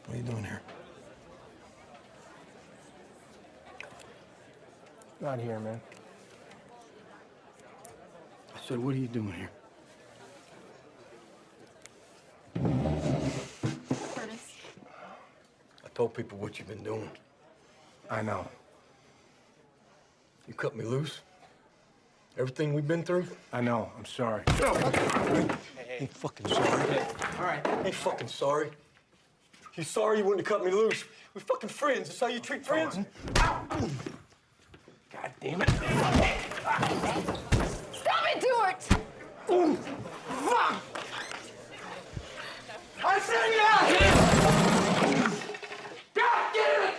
What are you doing here? Not here, man. I said, what are you doing here? Curtis. I told people what you've been doing. I know. You cut me loose. Everything we've been through. I know. I'm sorry. Ain't fucking sorry. All right. Ain't fucking sorry. You sorry you wouldn't have cut me loose? We're fucking friends. That's how you treat friends. God damn it. Stop it, Stuart! Fuck! I said yes! God damn it!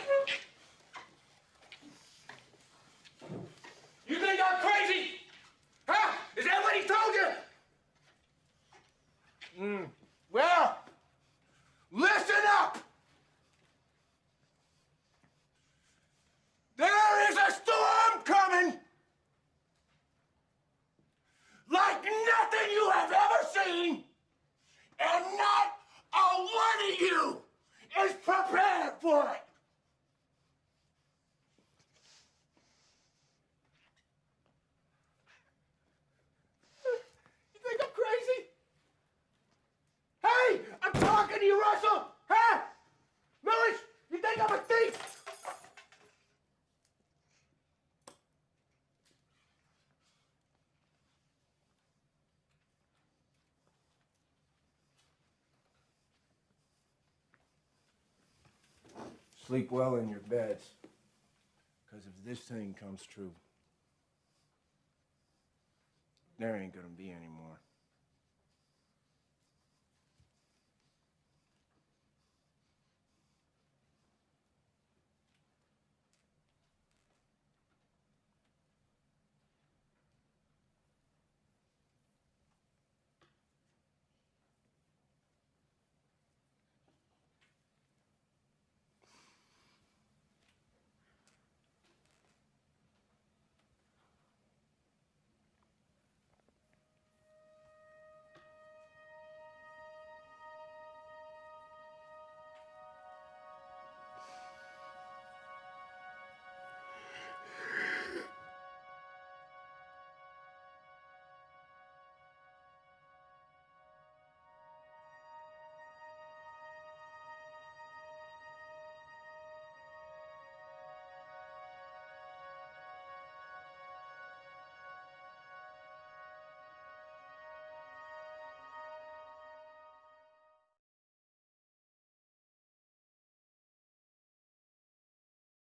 You think I'm crazy? Huh? Is that what he told you? Well, listen up! There is a storm coming! Like nothing you have ever seen! And not a one of you is prepared for it! You think I'm crazy? Hey, I'm talking to you, Russell! Huh? Lewis, you think I'm a thief? Sleep well in your beds. Because if this thing comes true, there ain't gonna be any more.